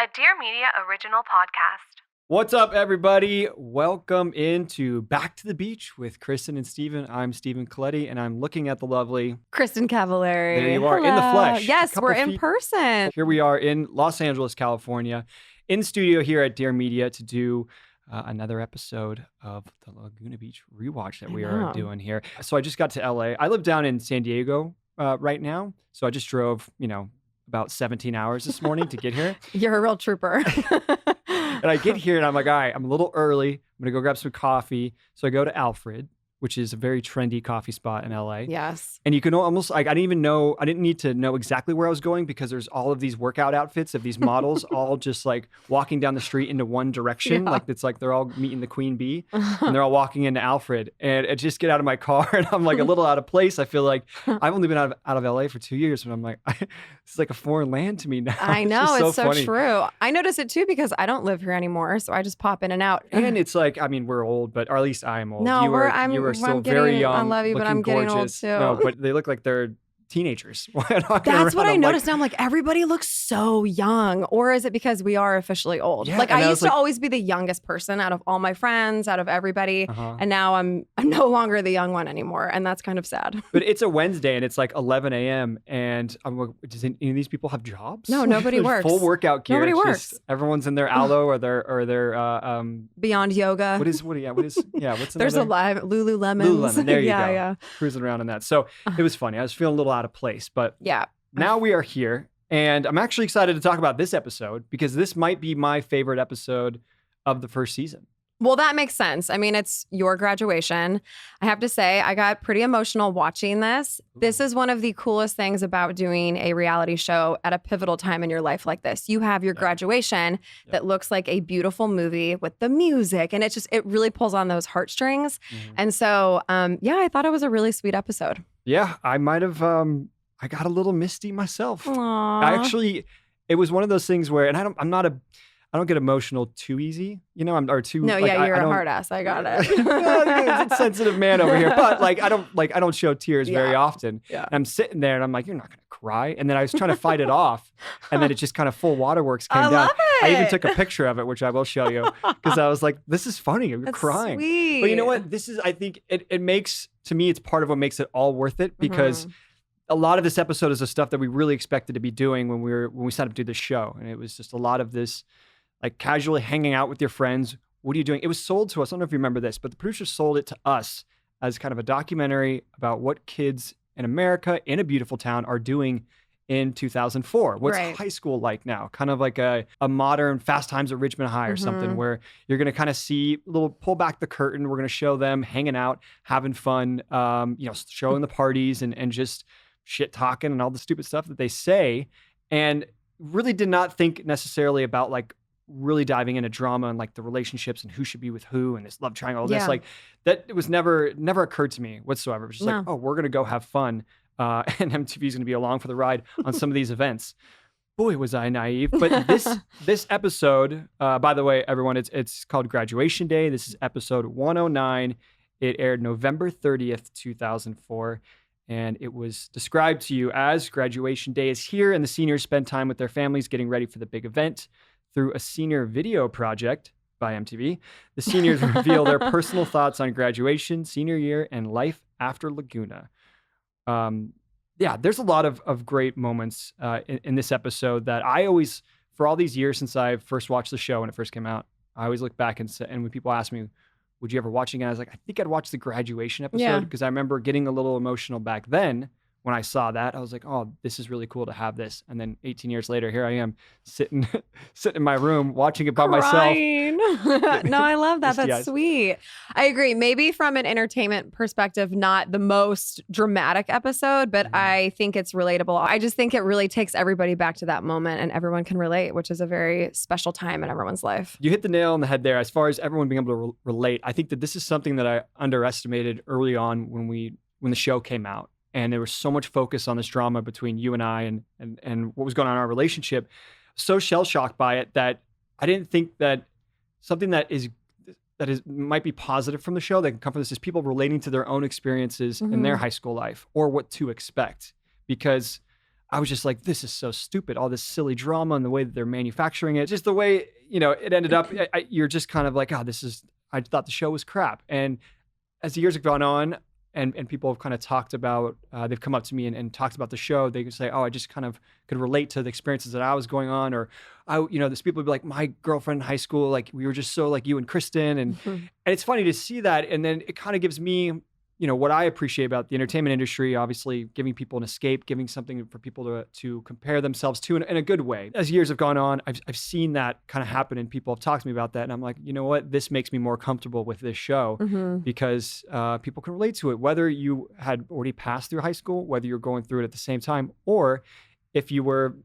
a Dear Media original podcast. What's up, everybody? Welcome into Back to the Beach with Kristin and Steven. I'm Steven Colletti, and I'm looking at the lovely Kristin Cavallari. There you are, in the Hello. flesh. Yes, we're in person. Here we are in Los Angeles, California, in studio here at Dear Media to do another episode of the Laguna Beach rewatch that we are doing here. So I just got to LA. I live down in San Diego right now, so I just drove, about 17 hours this morning to get here. You're a real trooper. And I get here and I'm like, all right, I'm a little early. I'm going to go grab some coffee. So I go to Alfred, which is a very trendy coffee spot in LA. Yes. And you can almost, I didn't need to know exactly where I was going because there's all of these workout outfits of these models all just like walking down the street into one direction. Yeah. Like it's like they're all meeting the queen bee and they're all walking into Alfred. And I just get out of my car and I'm like a little out of place. I feel like I've only been out of LA for 2 years, but I'm like, it's like a foreign land to me now. I know, it's so funny. true. I notice it too because I don't live here anymore, so I just pop in and out. And it's like, I mean, we're old, but or at least I'm old. No, you are still very young. I love you, but I'm getting gorgeous. old too. No, but they look like they're teenagers. That's what I noticed now. I'm like, everybody looks so young. Or is it because we are officially old? Yeah, like I used to always be the youngest person out of all my friends, out of everybody. And now I'm no longer the young one anymore. And that's kind of sad. But it's a Wednesday and it's like 11 a.m. And I'm like, does any of these people have jobs? No, nobody works. Full workout gear. Nobody works. works. Everyone's in their aloe or their Beyond Yoga. What's There's a live Lululemons. Lululemon. There you go. Yeah. Cruising around in that. So it was funny. I was feeling a little out of place, but yeah. Now we are here, and I'm actually excited to talk about this episode because this might be my favorite episode of the first season. Well, that makes sense. I mean, it's your graduation. I have to say, I got pretty emotional watching this. This is one of the coolest things about doing a reality show at a pivotal time in your life like this. You have your graduation that looks like a beautiful movie with the music, and it really pulls on those heartstrings. And so, I thought it was a really sweet episode. Yeah, I might have... I got a little misty myself. Aww. It was one of those things where, and I don't get emotional too easy, you're a hard ass. I got it. It's a sensitive man over here, but I don't show tears very often. Yeah. And I'm sitting there and I'm like, you're not gonna cry. And then I was trying to fight it off, and then it just kind of full waterworks came down. Love it. I even took a picture of it, which I will show you, because I was like, this is funny. I'm crying. Sweet. But you know what? I think it makes, to me, it's part of what makes it all worth it, because a lot of this episode is the stuff that we really expected to be doing when we signed up to do this show. And it was just a lot of this, like casually hanging out with your friends. What are you doing? It was sold to us. I don't know if you remember this, but the producers sold it to us as kind of a documentary about what kids in America in a beautiful town are doing in 2004. What's high school like now? Kind of like a modern Fast Times at Ridgemont High or something, where you're going to kind of see pull back the curtain. We're going to show them hanging out, having fun, showing the parties and just shit talking and all the stupid stuff that they say, and really did not think necessarily about like really diving into drama and like the relationships and who should be with who and this love triangle. This like that, it was never occurred to me whatsoever. It was just like, oh, we're gonna go have fun, and MTV's gonna be along for the ride on some of these events. Boy, was I naive. But this episode, by the way, everyone, it's called Graduation Day. This is episode 109. It aired November 30th, 2004. And it was described to you as graduation day is here, and the seniors spend time with their families getting ready for the big event. Through a senior video project by MTV, the seniors reveal their personal thoughts on graduation, senior year, and life after Laguna. There's a lot of great moments in this episode that I always, for all these years since I first watched the show when it first came out, I always look back and when people ask me, would you ever watch again? I was like, I think I'd watch the graduation episode because I remember getting a little emotional back then when I saw that. I was like, oh, this is really cool to have this. And then 18 years later, here I am sitting in my room watching it by myself. No, I love that. That's sweet. I agree. Maybe from an entertainment perspective, not the most dramatic episode, but I think it's relatable. I just think it really takes everybody back to that moment and everyone can relate, which is a very special time in everyone's life. You hit the nail on the head there. As far as everyone being able to relate, I think that this is something that I underestimated early on when the show came out. And there was so much focus on this drama between you and I and what was going on in our relationship. So shell-shocked by it that I didn't think that something that might be positive from the show that can come from this is people relating to their own experiences in their high school life or what to expect. Because I was just like, this is so stupid. All this silly drama and the way that they're manufacturing it, just the way, it ended up, you're just kind of like, I thought the show was crap. And as the years have gone on and people have kind of talked about, they've come up to me and talked about the show, they could say, oh, I just kind of could relate to the experiences that I was going on. Or there's people would be like, my girlfriend in high school, like we were just so like you and Kristin. And it's funny to see that. And then it kind of gives me, what I appreciate about the entertainment industry, obviously giving people an escape, giving something for people to compare themselves to in a good way. As years have gone on, I've seen that kind of happen and people have talked to me about that. And I'm like, you know what? This makes me more comfortable with this show because people can relate to it, whether you had already passed through high school, whether you're going through it at the same time, or if you were,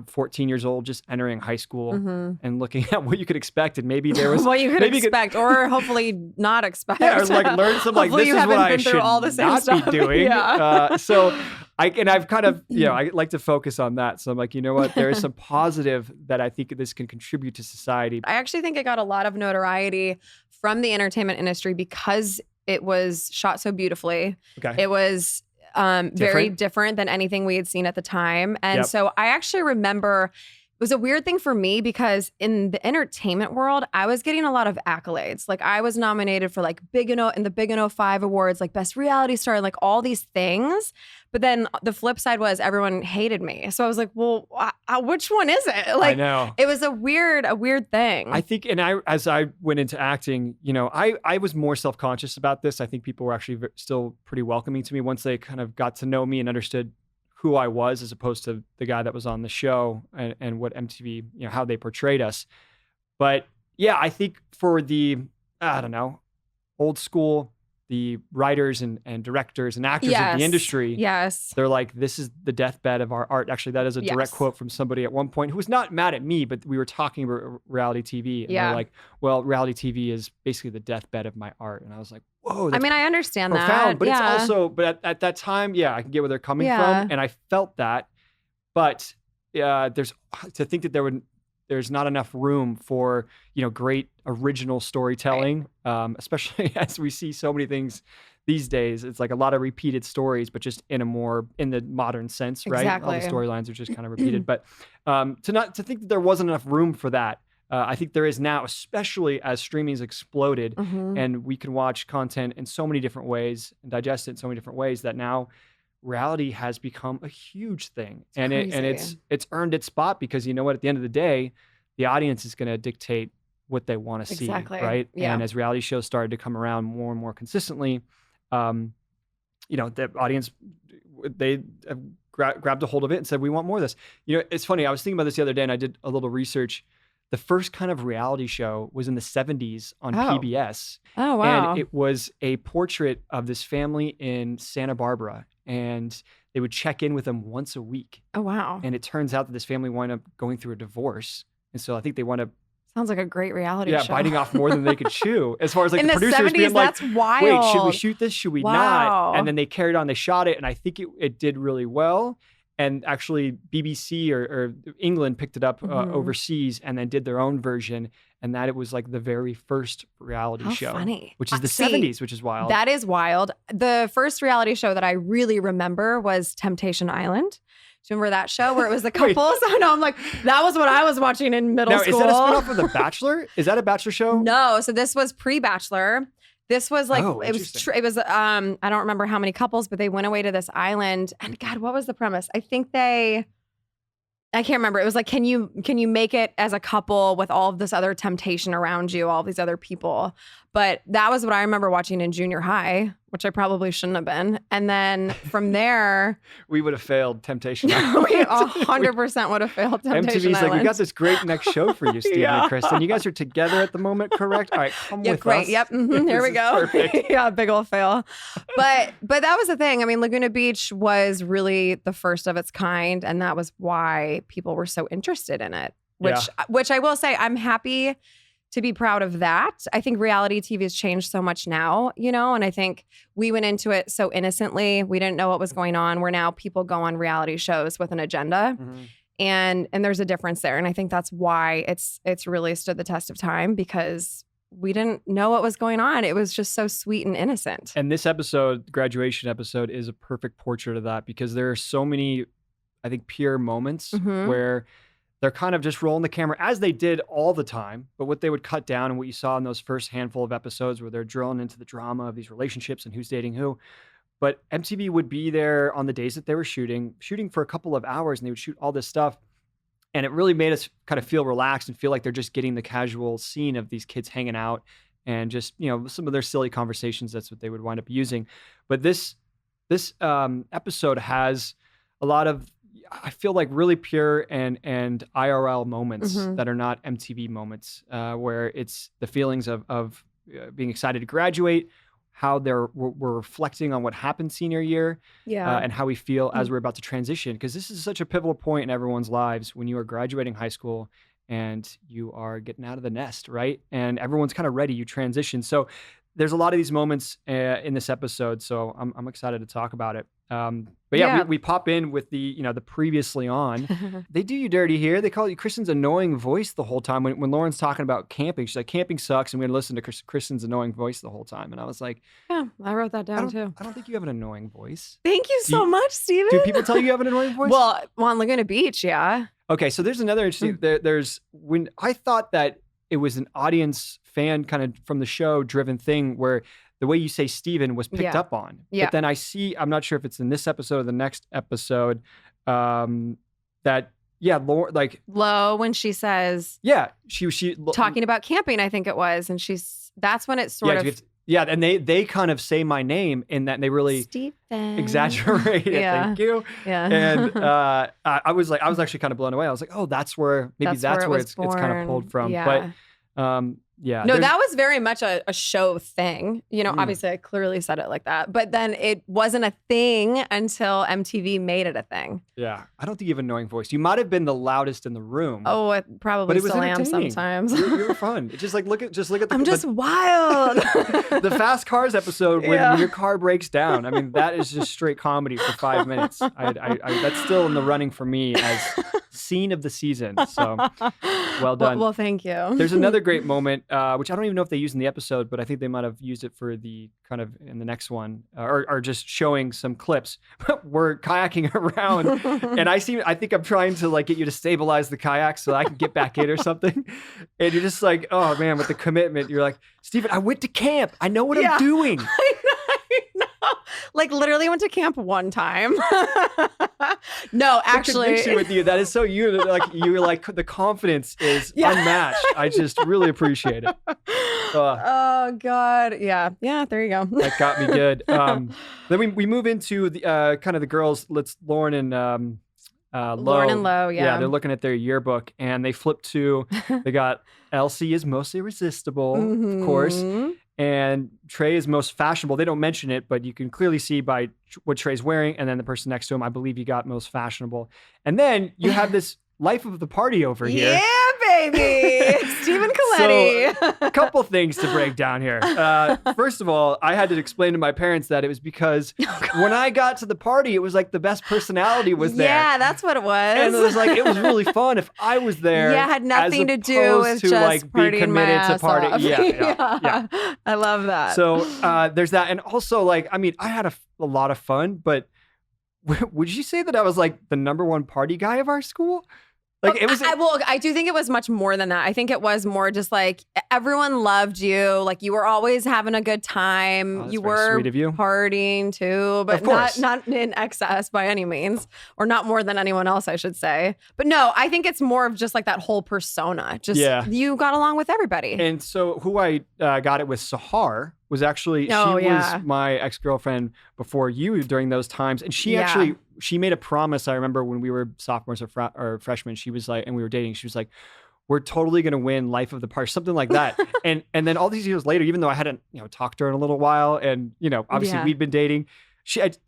14 years old, just entering high school and looking at what you could expect. And maybe there was what you could expect or hopefully not expect. Yeah, or like learn some like, this is what I should not be doing. Yeah. So I've kind of, I like to focus on that. So I'm like, you know what, there is some positive that I think this can contribute to society. I actually think it got a lot of notoriety from the entertainment industry because it was shot so beautifully. Okay. It was very different than anything we had seen at the time. And so I actually remember it was a weird thing for me because in the entertainment world, I was getting a lot of accolades. Like I was nominated for like Big and O in the Big and O 5 awards, like best reality star, like all these things. But then the flip side was everyone hated me. So I was like, well, which one is it? Like, I know. It was a weird thing. I think, and as I went into acting, I was more self-conscious about this. I think people were actually still pretty welcoming to me once they kind of got to know me and understood who I was as opposed to the guy that was on the show and what MTV, how they portrayed us. But yeah, I think for the, old school, the writers and directors and actors of the industry, they're like, this is the deathbed of our art. Actually, that is a direct quote from somebody at one point who was not mad at me, but we were talking about reality TV. And they're like, well, reality TV is basically the deathbed of my art. And I was like, whoa, that's I understand profound, that. but it's also, but at that time, I can get where they're coming from. And I felt that, but there's to think that there's not enough room for, great original storytelling, especially as we see so many things these days. It's like a lot of repeated stories, but just in the modern sense, right? Exactly. All the storylines are just kind of repeated. But to think that there wasn't enough room for that, I think there is now, especially as streaming's exploded and we can watch content in so many different ways and digest it in so many different ways that now reality has become a huge thing. It's earned its spot because at the end of the day, the audience is going to dictate what they want to see, right? Yeah. And as reality shows started to come around more and more consistently, the audience, they grabbed a hold of it and said, we want more of this. It's funny. I was thinking about this the other day and I did a little research. The first kind of reality show was in the 70s on PBS. Oh, wow. And it was a portrait of this family in Santa Barbara. And they would check in with them once a week. Oh, wow. And it turns out that this family wound up going through a divorce. And so I think they wound up sounds like a great reality show. Biting off more than they could chew. As far as like in the producers 70s, being like, that's wild. wait, should we shoot this? Should we not? And then they carried on, they shot it. And I think it did really well. And actually BBC or England picked it up overseas and then did their own version. And that it was like the very first reality show. Funny. Which is the 70s, which is wild. That is wild. The first reality show that I really remember was Temptation Island. Do you remember that show where it was the couples? I know, I'm like, that was what I was watching in middle school. Is that a spinoff of The Bachelor? Is that a Bachelor show? No. So this was pre-Bachelor. This was like, it was I don't remember how many couples, but they went away to this island. And God, what was the premise? I think I can't remember. It was like, can you make it as a couple with all of this other temptation around you, all these other people? But that was what I remember watching in junior high, which I probably shouldn't have been. And then from there, we would have failed Temptation Island. We 100% would have failed Temptation MTV's Island. like, we got this great next show for you, Stephen and Kristin. You guys are together at the moment, correct? All right, come with great. us. Yep. Here we go. Yeah, big old fail. But that was the thing. I mean, Laguna Beach was really the first of its kind, and that was why people were so interested in it. Which I will say, I'm happy to be proud of that. I think reality TV has changed so much now, and I think we went into it so innocently. We didn't know what was going on. Where now people go on reality shows with an agenda. And there's a difference there. And I think that's why it's really stood the test of time, because we didn't know what was going on. It was just so sweet and innocent. And this episode, graduation episode, is a perfect portrait of that, because there are so many I think, pure moments Mhm. where they're kind of just rolling the camera as they did all the time. But what they would cut down and what you saw in those first handful of episodes where they're drilling into the drama of these relationships and who's dating who. But MTV would be there on the days that they were shooting for a couple of hours, and they would shoot all this stuff. And it really made us kind of feel relaxed and feel like they're just getting the casual scene of these kids hanging out and just, some of their silly conversations. That's what they would wind up using. But this episode has a lot of, I feel like, really pure and IRL moments that are not MTV moments, where it's the feelings of being excited to graduate, how we're reflecting on what happened senior year, and how we feel as we're about to transition. Because this is such a pivotal point in everyone's lives when you are graduating high school and you are getting out of the nest, right? And everyone's kind of ready, you transition. So there's a lot of these moments in this episode. So I'm excited to talk about it. But yeah, we pop in with the previously on. They do you dirty here. They call you Kristin's annoying voice the whole time. When Lauren's talking about camping, she's like, camping sucks. And we had to listen to Kristin's annoying voice the whole time. And I was like, yeah, I wrote that down too. I don't think you have an annoying voice. Thank you so much, Steven. Do people tell you have an annoying voice? Well, on Laguna Beach, yeah. Okay, so there's another interesting, there's when I thought that it was an audience fan kind of from the show driven thing where the way you say Steven was picked up on. Yeah. But then I see, I'm not sure if it's in this episode or the next episode, that, Lauren, like. Lo, when she says. Yeah, she. Talking about camping, I think it was. And that's when it sort of. Yeah, and they kind of say my name in that, and they really Steven. Exaggerate it. Yeah. Thank you. Yeah. And I was actually kind of blown away. I was like, oh, that's where it's kind of pulled from. Yeah. But yeah. No, that was very much a show thing. Obviously I clearly said it like that, but then it wasn't a thing until MTV made it a thing. Yeah. I don't think you have an annoying voice. You might have been the loudest in the room. Oh, I probably still am sometimes. You're fun. It's just like, look at the. I'm just wild. The Fast Cars episode when your car breaks down. I mean, that is just straight comedy for 5 minutes. That's still in the running for me as scene of the season. So well done. Well, thank you. There's another great moment, which I don't even know if they used in the episode, but I think they might have used it for the kind of in the next one, or just showing some clips. We're kayaking around, and I think I'm trying to like get you to stabilize the kayak so that I can get back in or something. And you're just like, oh man, with the commitment, you're like, Steven, I went to camp. I know what I'm doing. I know. Like literally went to camp one time. No, actually. The conviction with you, that is so you. Like you're like, the confidence is unmatched. I just really appreciate it. Oh God, yeah. There you go. That got me good. Then we move into the kind of the girls. Lauren and Lo. Lauren and Lo, yeah. They're looking at their yearbook and they flip to. They got Elsie is mostly irresistible, of course. And Trey is most fashionable. They don't mention it, but you can clearly see by what Trey's wearing. And then the person next to him, I believe you got most fashionable. And then you have this life of the party over here. Yeah, baby. Stephen Colletti. So, a couple things to break down here. First of all, I had to explain to my parents that it was because when I got to the party, it was like the best personality was there. Yeah, that's what it was. And it was like, it was really fun if I was there. Yeah, it had nothing to do with just like being committed to party. Off. Yeah. I love that. So there's that. And also, like, I mean, I had a lot of fun, but would you say that I was like the number one party guy of our school? Like it was. I do think it was much more than that. I think it was more just like everyone loved you. Like you were always having a good time. Oh, you were sweet of you. Partying too, but not in excess by any means, or not more than anyone else, I should say. But no, I think it's more of just like that whole persona. Just you got along with everybody. And so who I got it with, Sahar, was actually was my ex-girlfriend before you during those times, and she made a promise. I remember when we were sophomores or freshmen, she was like, and we were dating, she was like, we're totally going to win life of the party, something like that. and then all these years later, even though I hadn't talked to her in a little while, and obviously we'd been dating,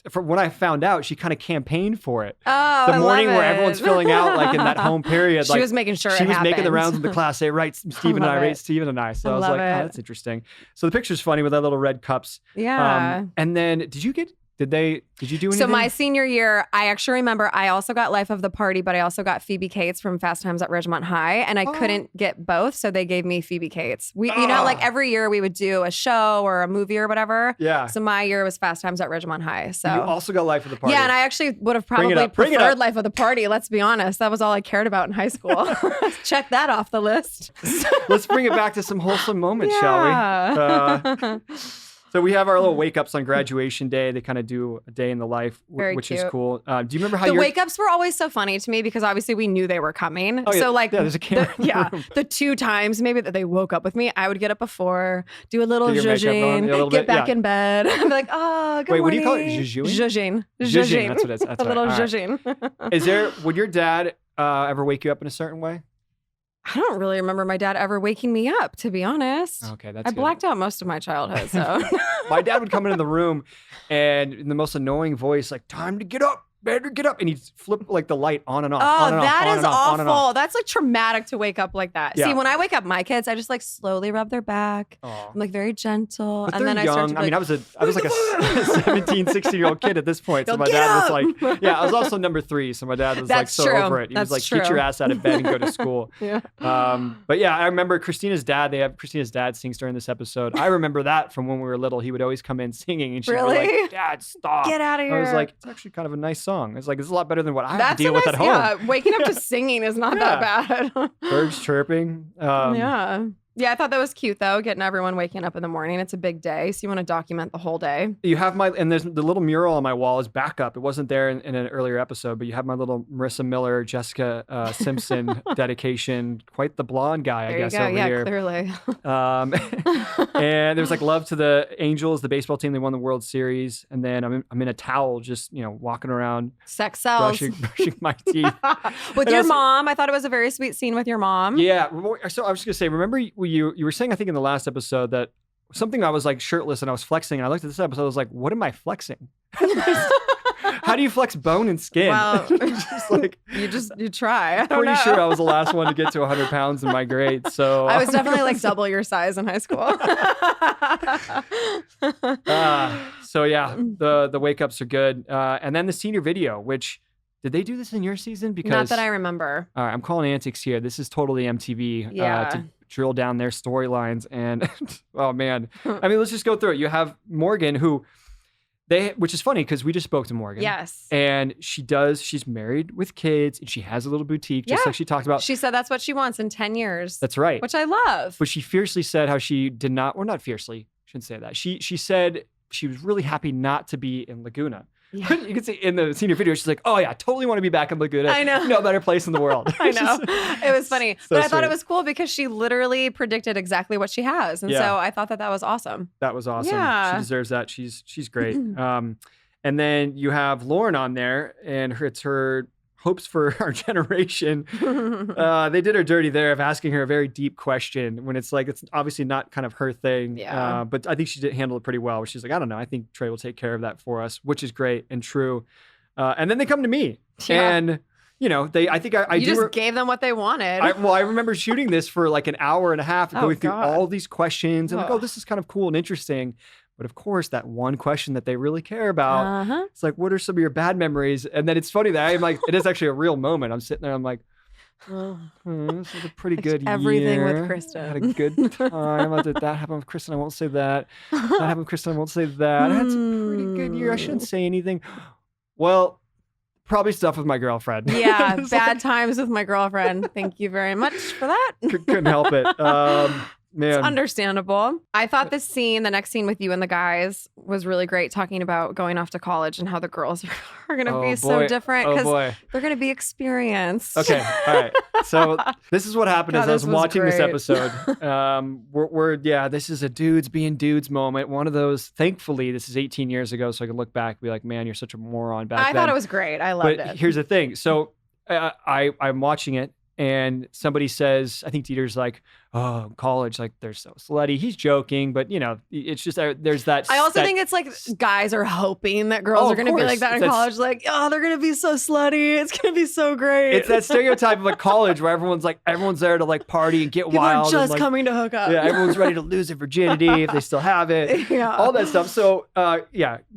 from when I found out, she kind of campaigned for it. Oh, the morning where everyone's filling out, like in that home period, she was making sure she was making the rounds in the class. Say, right, Steven and I, right, Steven and I. So I was like, oh, that's interesting. So the picture's funny with that little red cups. Yeah. And then, did you get Did you do anything? So my senior year, I actually remember I also got Life of the Party, but I also got Phoebe Cates from Fast Times at Ridgemont High, and I couldn't get both, so they gave me Phoebe Cates. Like every year we would do a show or a movie or whatever. Yeah. So my year was Fast Times at Ridgemont High. So you also got Life of the Party. Yeah, and I actually would have probably preferred Life of the Party. Let's be honest, that was all I cared about in high school. Check that off the list. Let's bring it back to some wholesome moments, shall we? So we have our little wake ups on graduation day. They kind of do a day in the life, which is cool. Do you remember how the wake ups were always so funny to me because obviously we knew they were coming. Oh, yeah. So like, there's a camera. The 2 times maybe that they woke up with me, I would get up before, do a little zhuzhing, get back in bed. I'd be like, oh, good morning. What do you call it? Zhuzhing? Zhuzhing. That's what it is. That's a little zhuzhing. Would your dad ever wake you up in a certain way? I don't really remember my dad ever waking me up, to be honest. Okay, that's I blacked out most of my childhood, so. My dad would come into the room and in the most annoying voice, like, time to get up. Better get up. And he'd flip like the light on and off. Oh, that is awful. That's like traumatic to wake up like that. Yeah. See, when I wake up my kids, I just like slowly rub their back. Aww. I'm like very gentle. But and then young. I start to be I was like a 17, 16-year-old kid at this point. So my dad was like, I was also number 3. So my dad was That's like so true. over it. He That's was like, true. get your ass out of bed and go to school. Yeah. But yeah, I remember Christina's dad sings during this episode. I remember that from when we were little. He would always come in singing and she'd be like, Dad, stop. Get out of here. I was like, it's actually kind of a nice song. It's like, it's a lot better than what I have to deal with at home. Yeah, waking up to singing is not that bad. Birds chirping. Yeah, I thought that was cute though, getting everyone waking up in the morning. It's a big day, so you want to document the whole day. You have there's the little mural on my wall is backup. It wasn't there in an earlier episode, but you have my little Marissa Miller, Jessica Simpson dedication. Quite the blonde guy, I guess, over here. Clearly. And there's like love to the Angels, the baseball team. They won the World Series. And then I'm in a towel, just walking around, sex sells, brushing my teeth with your mom. I thought it was a very sweet scene with your mom. Yeah. So I was just gonna say, remember you were saying, I think in the last episode, that something I was like shirtless and I was flexing. And I looked at this episode, I was like, what am I flexing? How do you flex bone and skin? Well, just like you try. Pretty sure I was the last one to get to 100 pounds in my grade. So I was definitely like double your size in high school. So yeah, the wake ups are good. And then the senior video, which did they do this in your season? Because not that I remember. All right, I'm calling antics here. This is totally MTV to drill down their storylines. And oh man, I mean, let's just go through it. You have Morgan, which is funny because we just spoke to Morgan. Yes. And she's married with kids and she has a little boutique, just like she talked about. She said that's what she wants in 10 years. That's right. Which I love. But she fiercely said how she did not, or not fiercely, shouldn't say that. She said she was really happy not to be in Laguna. Yeah. You can see in the senior video, she's like, oh yeah, I totally want to be back in Laguna. I know. No better place in the world. I know. It was funny. But I thought it sweet. Was cool because she literally predicted exactly what she has. And so I thought that was awesome. That was awesome. Yeah. She deserves that. She's great. And then you have Lauren on there and it's her hopes for our generation. They did her dirty there of asking her a very deep question when it's like, it's obviously not kind of her thing. Yeah. But I think she did handle it pretty well. Where she's like, I don't know. I think Trey will take care of that for us, which is great and true. And then they come to me and, I think I just gave them what they wanted. I remember shooting this for like an hour and a half and going through all these questions and like, oh, this is kind of cool and interesting. But of course, that one question that they really care about, it's like, what are some of your bad memories? And then it's funny that I'm like, it is actually a real moment. I'm sitting there, I'm like, this was a pretty good everything year. with Kristin. I had a good time. That happened with Kristin. I won't say that. That happened with Kristin. I won't say that. I had some pretty good year. I shouldn't say anything. Well, probably stuff with my girlfriend. Yeah, bad times with my girlfriend. Thank you very much for that. Couldn't help it. Man. It's understandable. I thought the next scene with you and the guys was really great, talking about going off to college and how the girls are going to be so different because they're going to be experienced. Okay. All right. So this is what happened as I was watching this episode. This is a dudes being dudes moment. One of those, thankfully, this is 18 years ago. So I can look back and be like, man, you're such a moron back then. I thought it was great. I loved it. But here's the thing. So I'm watching it. and somebody says, I think Dieter's like, oh, college, like they're so slutty. He's joking, but it's just there's that. I also think it's like guys are hoping that girls are going to be like that in college. Like, oh, they're going to be so slutty. It's going to be so great. It's that stereotype of like college where everyone's there to like party and get People wild. People are just and, coming to hook up. Yeah, everyone's ready to lose their virginity if they still have it. Yeah. All that stuff. So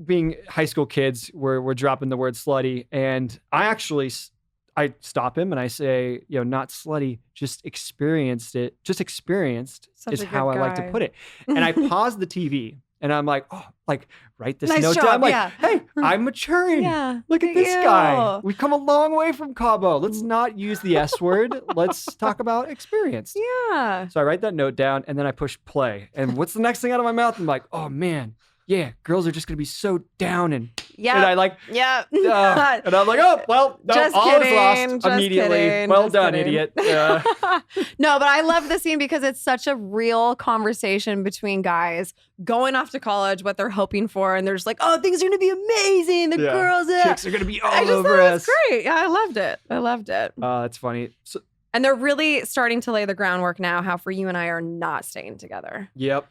being high school kids, we're dropping the word slutty, and I stop him and I say, not slutty, just experienced it. Just experienced is how I like to put it. And I pause the TV and I'm like, oh, like write this nice note job, down. I'm like, yeah. hey, I'm maturing. Yeah. Look at this guy. We've come a long way from Cabo. Let's not use the S word. Let's talk about experience. Yeah. So I write that note down and then I push play. And what's the next thing out of my mouth? I'm like, oh man. Yeah, girls are just going to be so down and I like, yeah. and I'm like, oh, well, no, just all kidding, is lost just immediately. kidding, Well just done, kidding. idiot. No, but I love the scene because it's such a real conversation between guys going off to college, what they're hoping for, and they're just like, oh, things are going to be amazing. The girls, chicks are going to be all I just over thought it was us. great. Yeah, I loved it. That's funny. So, And they're really starting to lay the groundwork now. How for you and I are not staying together. Yep.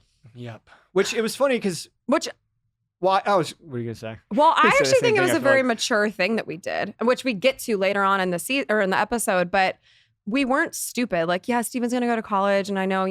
Which it was funny because what are you gonna say? Well, I Say the actually same think it thing, was I a feel very like. mature thing that we did, which we get to later on in the in the episode. But we weren't stupid. Like, yeah, Steven's gonna go to college, and I know,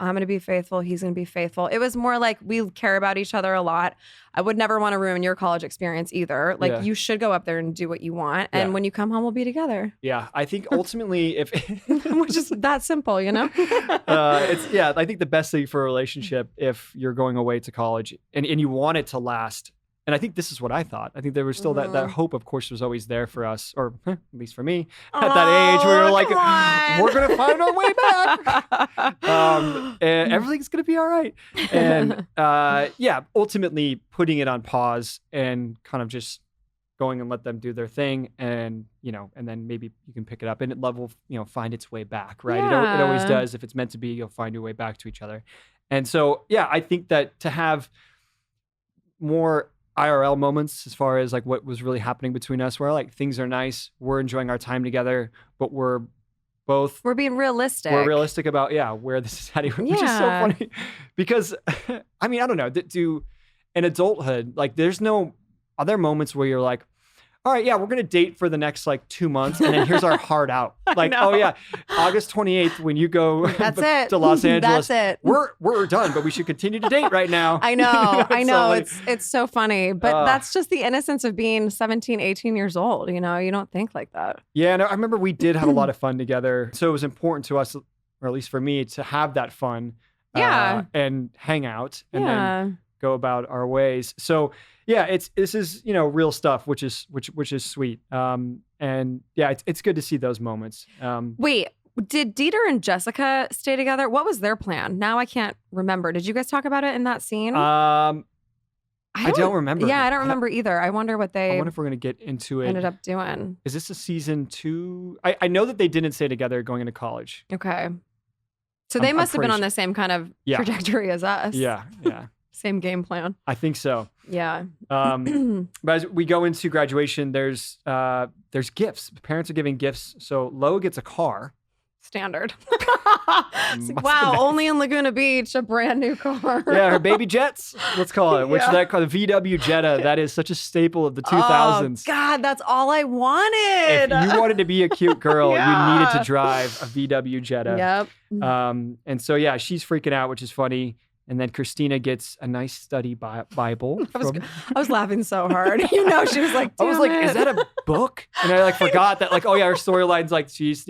I'm gonna be faithful. He's gonna be faithful. It was more like we care about each other a lot. I would never want to ruin your college experience either. Like, you should go up there and do what you want, and when you come home, we'll be together. Yeah, I think ultimately, if which is that simple, I think the best thing for a relationship if you're going away to college and you want it to last. And I think this is what I thought. I think there was still that hope, of course, was always there for us, or at least for me, at that age. We were like, we're going to find our way back. And everything's going to be all right. And ultimately putting it on pause and kind of just going and let them do their thing. And, and then maybe you can pick it up and love will, find its way back, right? Yeah. It always does. If it's meant to be, you'll find your way back to each other. And so, I think that to have more IRL moments as far as like what was really happening between us, where like things are nice, we're enjoying our time together, but we're being realistic. We're realistic about where this is heading, which is so funny because I mean, I don't know, in adulthood, like are there moments where you're like, all right, we're going to date for the next like 2 months. And then here's our heart out. Like, oh yeah, August 28th, when you go to Los Angeles, That's it. We're done, but we should continue to date right now. I know. So it's so funny, but that's just the innocence of being 17, 18 years old. You don't think like that. Yeah, no, I remember we did have a lot of fun together. So it was important to us, or at least for me, to have that fun and hang out and then go about our ways. So this is real stuff, which is sweet. It's good to see those moments. Wait, did Dieter and Jessica stay together? What was their plan? Now I can't remember. Did you guys talk about it in that scene? I don't remember. Yeah, I don't remember either. I wonder what I wonder if we're gonna get into it. ended up doing. Is this a season 2? I know that they didn't stay together going into college. Okay, so they must have been on the same kind of trajectory as us. Yeah. Same game plan. I think so. Yeah. But as we go into graduation, there's gifts. The parents are giving gifts. So Lo gets a car. Standard. It's like, wow, only in Laguna Beach, a brand new car. Yeah, her baby Jets, let's call it, which that called the VW Jetta. That is such a staple of the 2000s. Oh, God, that's all I wanted. If you wanted to be a cute girl, you needed to drive a VW Jetta. Yep. And so, she's freaking out, which is funny. And then Christina gets a nice study Bible. I was laughing so hard. She was like, I was like, is that a book? And I forgot that her storyline's like she's,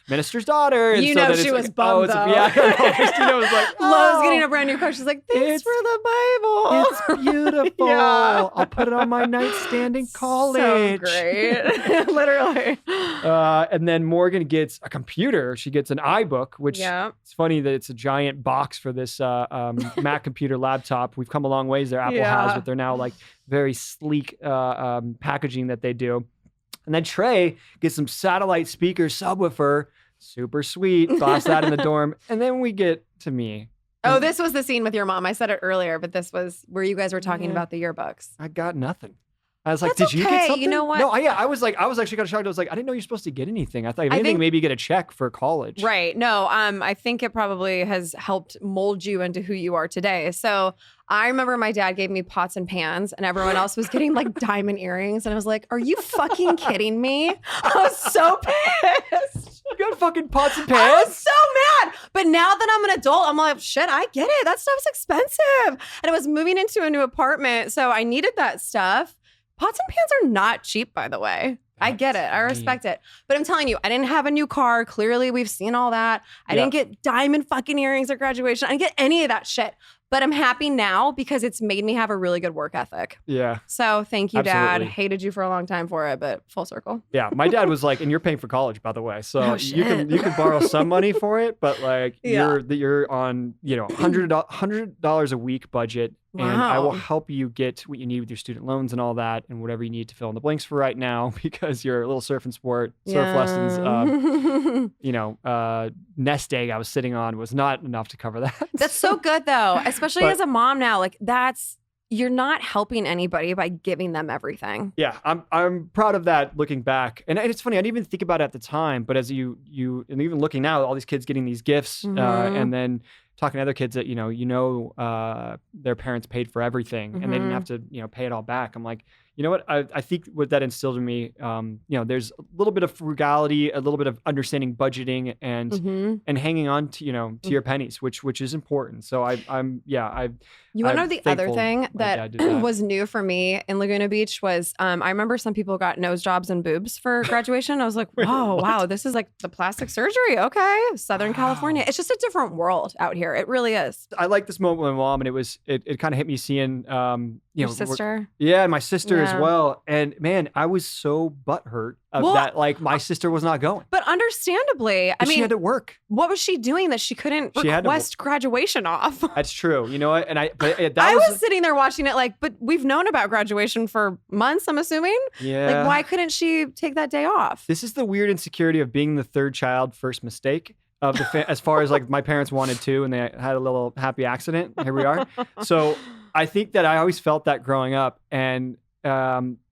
minister's daughter. And she was bummed though. Christina was like, Lo's getting a brand new car. She's like, thanks for the Bible. It's beautiful. I'll put it on my nightstand in college. So great. Literally. And then Morgan gets a computer. She gets an iBook, which it's funny that it's a giant box for this Mac computer laptop. We've come a long ways there. Apple has with their now like very sleek packaging that they do. And then Trey gets some satellite speaker subwoofer, super sweet, toss that in the dorm. And then we get to me. Oh, this was the scene with your mom. I said it earlier, but this was where you guys were talking about the yearbooks. I got nothing. I was like, That's did you okay. get something? You know what? No, I was actually kind of shocked. I was like, I didn't know you're supposed to get anything. I thought if anything, think- maybe you get a check for college. Right. No, I think it probably has helped mold you into who you are today. So I remember my dad gave me pots and pans and everyone else was getting like diamond earrings. And I was like, are you fucking kidding me? I was so pissed. You got fucking pots and I pans? was so mad. But now that I'm an adult, I'm like, shit, I get it. That stuff's expensive. And I was moving into a new apartment. So I needed that stuff. Pots and pans are not cheap, by the way. I get it. I respect it. But I'm telling you, I didn't have a new car. Clearly, we've seen all that. I didn't get diamond fucking earrings at graduation. I didn't get any of that shit. But I'm happy now because it's made me have a really good work ethic. Yeah. So thank you, Absolutely. Dad. Hated you for a long time for it, but full circle. Yeah. My dad was like, and you're paying for college, by the way. So Oh, you can borrow some money for it, but like you're on, $100 a week budget. And I will Wow. help you get what you need with your student loans and all that, and whatever you need to fill in the blanks for right now, because you're a little surf and surf lessons, nest egg I was sitting on was not enough to cover that. That's so good though, especially But- as a mom now. Like you're not helping anybody by giving them everything. Yeah, I'm proud of that looking back. And it's funny, I didn't even think about it at the time, but as you and even looking now, all these kids getting these gifts and then talking to other kids that their parents paid for everything and they didn't have to pay it all back. I'm like, you know what? I think what that instilled in me, there's a little bit of frugality, a little bit of understanding budgeting and hanging on to to your pennies, which is important. So You want to know I'm the other thankful thing my that dad did that. was new for me in Laguna Beach was I remember some people got nose jobs and boobs for graduation. I was like, whoa, wow, this is like the plastic surgery. Okay. Southern California. It's just a different world out here. It really is. I like this moment with my mom, and it kind of hit me seeing Your sister. Yeah, and my sister as Yeah. well. And man, I was so butthurt of that. Like my sister was not going. But understandably, I She mean, had to work. what was she doing that she couldn't She had to- request graduation off? That's true. You know what? And that I was was sitting there watching it like, but we've known about graduation for months, I'm assuming. yeah. Like, why couldn't she take that day off? This is the weird insecurity of being the third child, first mistake of the as far as like my parents wanted to, and they had a little happy accident. Here we are. So I think that I always felt that growing up, and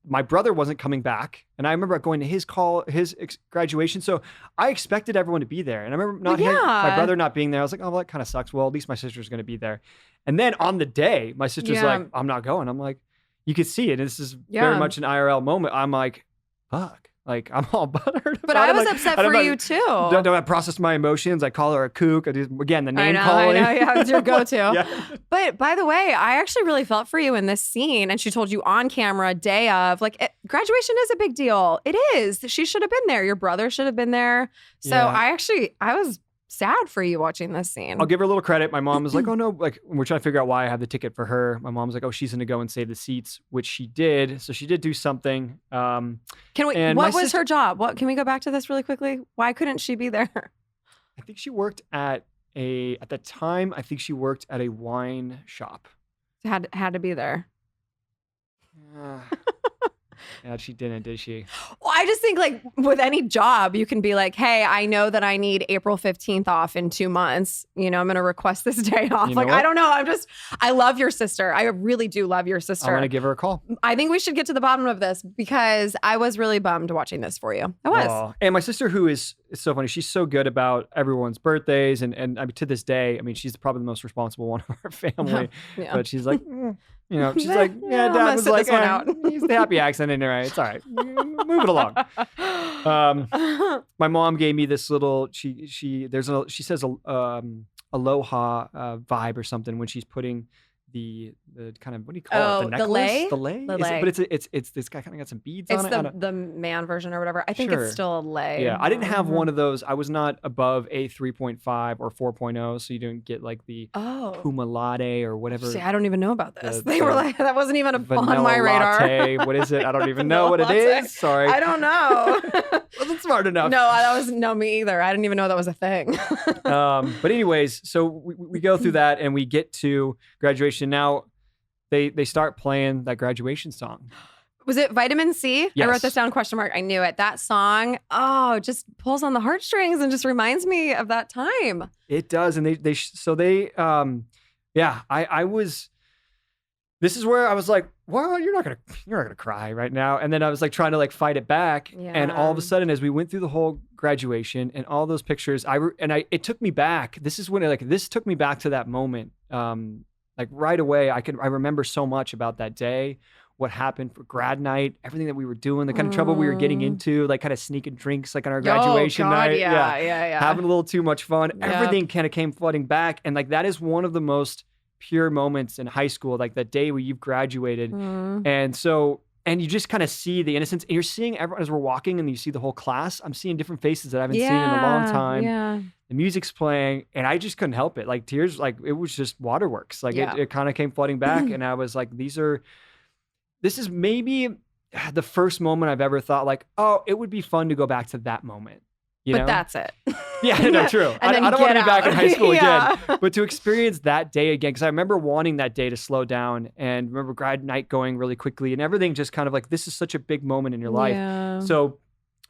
my brother wasn't coming back, and I remember going to his graduation. So I expected everyone to be there, and I remember my brother not being there. I was like, oh, well, that kind of sucks. Well, at least my sister's going to be there. And then on the day, my sister's like, I'm not going. I'm like, you could see it. This is very much an IRL moment. I'm like, fuck. Like, I'm all buttered. But I was upset for you too. Don't I process my emotions? I call her a kook. Again, the name I calling. know. Yeah, it's your go-to. Yeah. But by the way, I actually really felt for you in this scene. And she told you on camera, day of, like, graduation is a big deal. It is. She should have been there. Your brother should have been there. So Yeah. I was sad for you watching this scene. I'll give her a little credit. My mom was like, oh no, like we're trying to figure out why I have the ticket for her. My mom's like, oh, she's gonna go and save the seats, which she did. So she did do something. Can we? and What my was her job? What can we go back to this really quickly? Why couldn't she be there? I think she worked at the time, I think she worked at a wine shop. Had to be there. Yeah, she didn't, did she? Well, I just think like with any job, you can be like, hey, I know that I need April 15th off in 2 months. I'm going to request this day off. You know Like, what? I don't know. I love your sister. I really do love your sister. I'm gonna give her a call. I think we should get to the bottom of this because I was really bummed watching this for you. I was. Aw. And my sister, who is it's so funny, she's so good about everyone's birthdays, and I mean, to this day, I mean, she's probably the most responsible one of our family. Yeah. But she's like, she's Yeah, like, I'm yeah, gonna Dad was sit like, this one out. he's the happy accent in there, right? It's all right. Move it along. My mom gave me this little. She says aloha vibe or something when she's putting the kind of, what do you call it? The necklace? lei? The lei? The Is it- lei. but it's this guy kind of got some beads It's on it. I don't- the man version or whatever. I think Sure. it's still a lei. Yeah, I didn't have Mhm. one of those. I was not above a 3.5 or 4.0, so you didn't get like the Oh. Puma Latte or whatever. See, I don't even know about this. the- They were the like, that wasn't even on vanilla my radar. latte. What is it? I don't even know what it Vanilla latte. is. Sorry. I don't know. wasn't smart enough. No, me either. I didn't even know that was a thing. But anyways, so we go through that and we get to graduation. Now they start playing that graduation song. Was it Vitamin C? I Yes. wrote this down, question mark. I knew it. That song, just pulls on the heartstrings and just reminds me of that time. It does, and I was this is where I was like, well, you're not gonna cry right now. And then I was like trying to like fight it back. And all of a sudden, as we went through the whole graduation and all those pictures, it took me back. This is when this took me back to that moment. Like right away, I remember so much about that day, what happened for grad night, everything that we were doing, the kind of trouble we were getting into, like kind of sneaking drinks, like on our graduation night. Yeah. Having a little too much fun. Yep. Everything kind of came flooding back. And like, that is one of the most pure moments in high school, like that day where you've graduated. And you just kind of see the innocence, and you're seeing everyone as we're walking and you see the whole class. I'm seeing different faces that I haven't seen in a long time. Yeah. The music's playing and I just couldn't help it. Like tears, like it was just waterworks. Like it kind of came flooding back. And I was like, this is maybe the first moment I've ever thought like, oh, it would be fun to go back to that moment. You know? That's it. Yeah, no, true. I don't want to be back in high school again, but to experience that day again, because I remember wanting that day to slow down and remember grad night going really quickly and everything just kind of like, this is such a big moment in your life. Yeah. So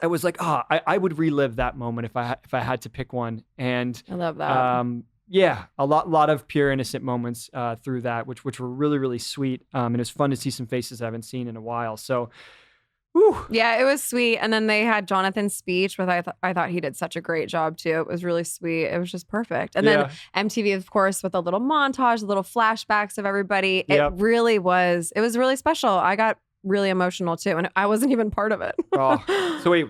I was like, I would relive that moment if I had to pick one. And I love that. A lot of pure innocent moments through that, which were really, really sweet. And it was fun to see some faces I haven't seen in a while. So whew. Yeah, it was sweet. And then they had Jonathan's speech, which I thought he did such a great job too. It was really sweet. It was just perfect. And then MTV, of course, with a little montage, little flashbacks of everybody. It really was. It was really special. I got really emotional too, and I wasn't even part of it. So wait,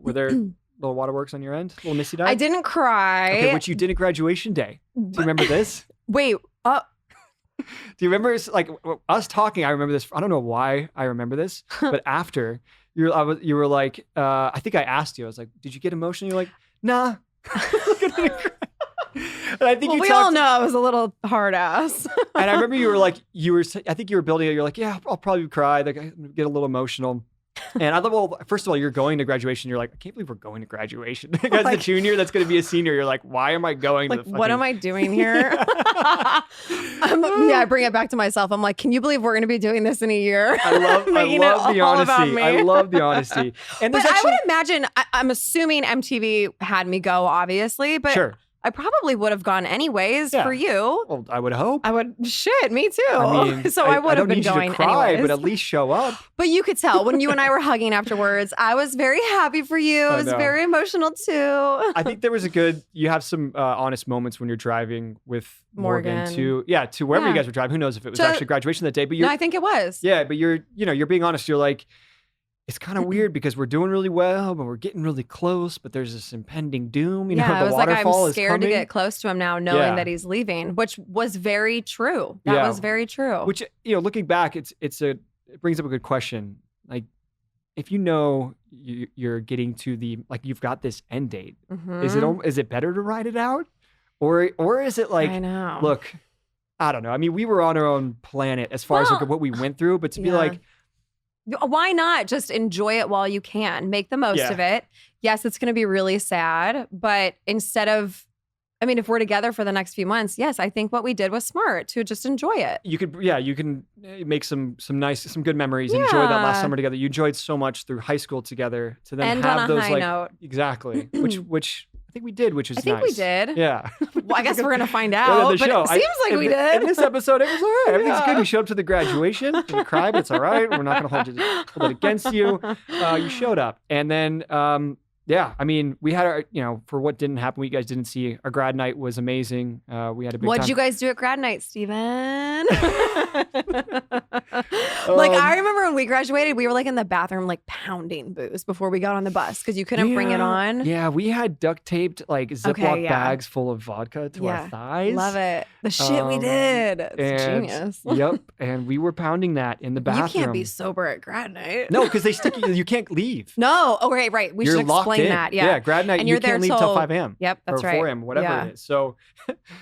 were there little waterworks on your end? Little Missy died? I didn't cry. Okay, which you did at graduation day. Do you remember this? Wait, do you remember like us talking? I remember this. I don't know why I remember this, but after you were like, I think I asked you. I was like, "Did you get emotional?" You're like, "Nah." And I think we all know I was a little hard ass. And I remember I think you were building it. You're like, "Yeah, I'll probably cry. Like, I get a little emotional." And I thought, well, first of all, you're going to graduation. You're like, I can't believe we're going to graduation. As a junior, that's going to be a senior. You're like, why am I going to the what am I doing here? I bring it back to myself. I'm like, can you believe we're going to be doing this in a year? I love the honesty. I love the honesty. And I would imagine, I'm assuming MTV had me go, obviously, but sure. I probably would have gone anyways for you. Well, I would hope. Me too. I mean, so I would have been going you to cry, anyways. But at least show up. But you could tell when you and I were hugging afterwards, I was very happy for you. I was very emotional too. I think there was you have some honest moments when you're driving with Morgan to wherever you guys were driving. Who knows if it was actually graduation that day, but I think it was. Yeah, but you're being honest. You're like, it's kind of weird because we're doing really well, but we're getting really close. But there's this impending doom. The waterfall is coming. I'm scared to get close to him now, knowing that he's leaving, which was very true. That was very true. Which, looking back, it brings up a good question. Like, if you know you're getting to you've got this end date, is it better to ride it out, or is it like, I know. Look, I don't know. I mean, we were on our own planet as far as what we went through, but to be like. Why not just enjoy it while you can? Make the most of it. Yes, it's going to be really sad, but instead of, if we're together for the next few months, yes, I think what we did was smart to just enjoy it. You can make some good memories. Enjoy that last summer together. You enjoyed so much through high school together. To then end have on a those high note. Exactly, which I think we did, which is nice. I think we did. Yeah. Well, I guess we're gonna find out. But it seems like we did. In this episode, it was all right. Everything's good. You showed up to the graduation. You cried, but it's all right. We're not gonna hold it against you. You showed up, and then we had our, for what didn't happen, what you guys didn't see, our grad night was amazing. We had a big What'd time. you guys do at grad night, Steven? I remember when we graduated, we were in the bathroom, pounding booze before we got on the bus because you couldn't bring it on. Yeah, we had duct taped Ziploc bags full of vodka to our thighs. Love it. The shit we did. It's genius. Yep. And we were pounding that in the bathroom. You can't be sober at grad night. No, because they stick you. You can't leave. No. Oh, right. We should explain that. Yeah. Yeah, grad night, and you can't leave till 5 a.m. Yep, that's or right. 4 a.m., whatever it is. So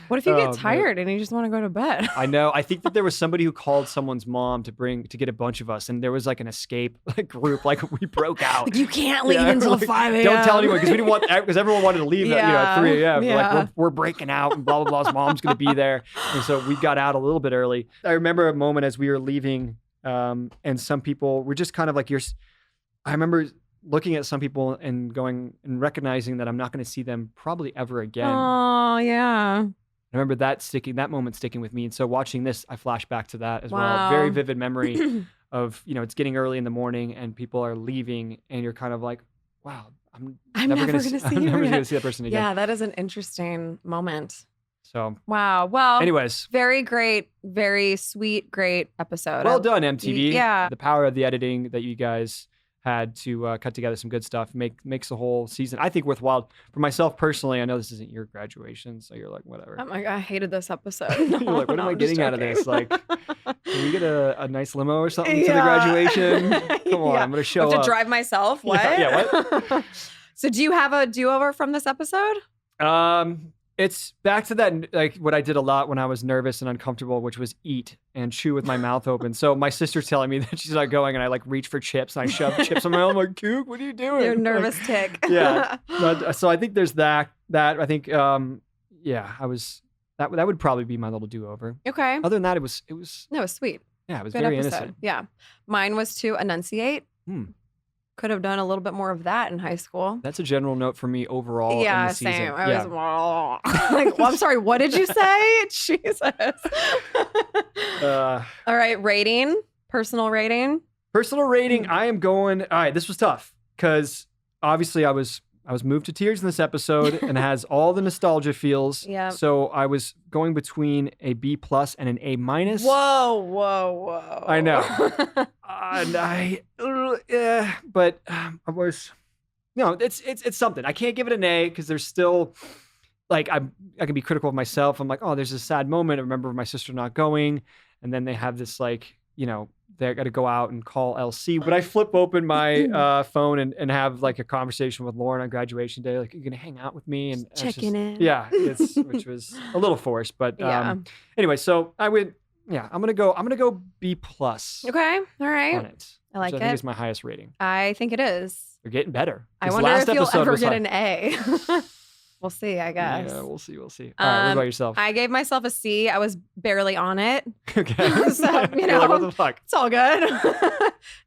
what if you get tired and you just want to go to bed? I know. I think that there was somebody who called someone's mom to get a bunch of us, and there was an escape group. We broke out. You can't leave until 5 a.m. Don't tell anyone because everyone wanted to leave at 3 a.m. Yeah. We're breaking out and blah blah blah's mom's gonna be there, and so we got out a little bit early. I remember a moment as we were leaving, and some people were just kind of I remember looking at some people and going and recognizing that I'm not going to see them probably ever again. Oh, yeah. I remember that moment sticking with me. And so watching this, I flash back to that as well. Wow. Very vivid memory of, it's getting early in the morning and people are leaving and you're kind of like, wow, I'm never going to see that person again. Yeah, that is an interesting moment. So, wow. Well, anyways, very great, very sweet, great episode. Well done, MTV. Yeah. The power of the editing that you guys had to cut together some good stuff makes the whole season, I think, worthwhile. For myself personally, I know this isn't your graduation, so you're like, whatever. Oh my God, I hated this episode. You're like, what am I getting out of this? Like, can we get a nice limo or something to the graduation? Come on, I'm going to show up. To drive myself? What? Yeah, what? So do you have a do-over from this episode? It's back to that, like what I did a lot when I was nervous and uncomfortable, which was eat and chew with my mouth open. So my sister's telling me that she's not going, and I like reach for chips and I shove chips on my own. I'm like, Cook, what are you doing? You're a nervous tick. Yeah. So I think there's that. I think, that would probably be my little do-over. Okay. Other than that, it was sweet. Yeah, it was Good very episode. innocent. Yeah. Mine was to enunciate. Could have done a little bit more of that in high school. That's a general note for me overall. Yeah, in the season. same. I was like, well, I'm sorry, what did you say? Jesus. All right, rating, personal rating. Personal rating, I am going. All right, this was tough because obviously I was moved to tears in this episode and has all the nostalgia feels. Yeah. So I was going between a B+ and an A-. Whoa. I know. But I was, it's something. I can't give it an A because there's still, like, I can be critical of myself. I'm like, oh, there's a sad moment. I remember my sister not going. And then they have this, like, they got to go out and call LC. But I flip open my phone and have like a conversation with Lauren on graduation day. Like, you're going to hang out with me? And checking in. Yeah, which was a little forced. But anyway, so I'm going to go B+. Okay. All right. On it. I like it. it. I think it's my highest rating. I think it is. They're getting better. I wonder if you'll ever get an A. We'll see, I guess. Yeah, we'll see. All right, what about yourself? I gave myself a C. I was barely on it. Okay. So, like, what the fuck? It's all good.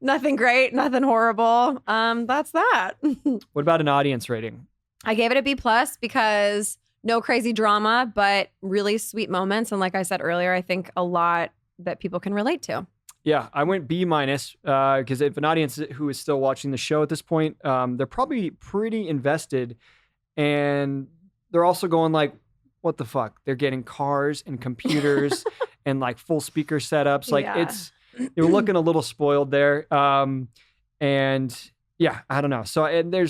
Nothing great, nothing horrible. That's that. What about an audience rating? I gave it a B+ because no crazy drama, but really sweet moments. And like I said earlier, I think a lot that people can relate to. Yeah, I went B- because if an audience who is still watching the show at this point, they're probably pretty invested. And they're also going like, what the fuck? They're getting cars and computers and like full speaker setups. Like you're looking a little spoiled there. And yeah, I don't know. So, and I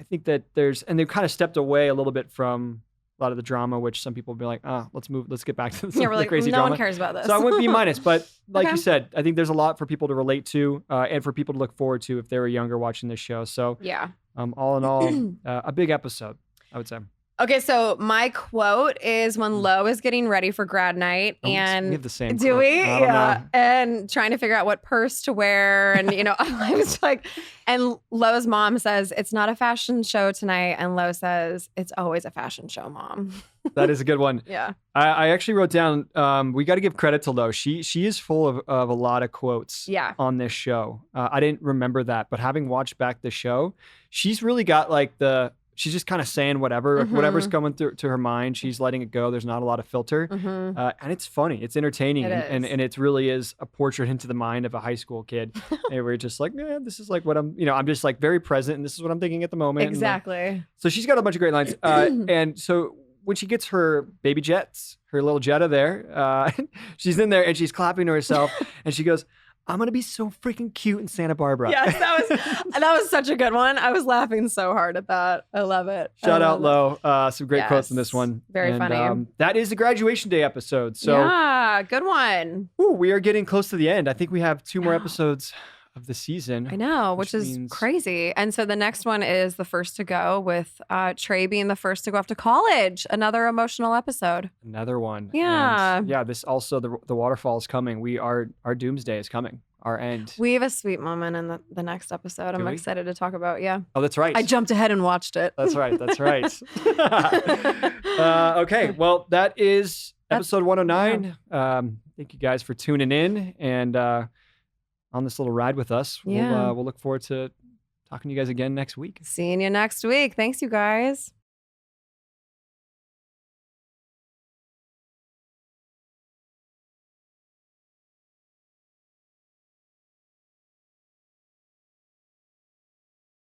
think that and they've kind of stepped away a little bit from a lot of the drama, which some people will be like, let's get back to the crazy drama. No one cares about this. So I went B-, but like you said, I think there's a lot for people to relate to and for people to look forward to if they were younger watching this show. So yeah. All in all, a big episode, I would say. Okay, so my quote is when Lo is getting ready for grad night, and we have the same. Do quote. we? Yeah, and trying to figure out what purse to wear, and I was like, and Lo's mom says it's not a fashion show tonight, and Lo says it's always a fashion show, Mom. That is a good one. Yeah, I actually wrote down. We got to give credit to Lo. She is full of a lot of quotes. Yeah. On this show, I didn't remember that, but having watched back the show, she's really got like she's just kind of saying whatever's coming through to her mind. She's letting it go. There's not a lot of filter. And it's funny. It's entertaining. And it really is a portrait into the mind of a high school kid. And we're just like, man, this is like what I'm just like very present. And this is what I'm thinking at the moment. Exactly. And so she's got a bunch of great lines. And so when she gets her baby jets, her little Jetta there, she's in there and she's clapping to herself. And she goes, I'm going to be so freaking cute in Santa Barbara. Yes, that was such a good one. I was laughing so hard at that. I love it. Shout out Lo. Some great quotes in this one. Very funny. That is the graduation day episode. So yeah, good one. We are getting close to the end. I think we have 2 more episodes of the season. I know, which is crazy. And so the next one is the first to go, with Trey being the first to go off to college. Another emotional episode. Another one. Yeah. And yeah, this also, the waterfall is coming. Our doomsday is coming. Our end. We have a sweet moment in the next episode. I'm excited to talk about. Yeah. Oh, that's right. I jumped ahead and watched it. That's right. Okay. Well, that is episode 109. Thank you guys for tuning in and on this little ride with us. Yeah. We'll look forward to talking to you guys again next week. Seeing you next week. Thanks, you guys.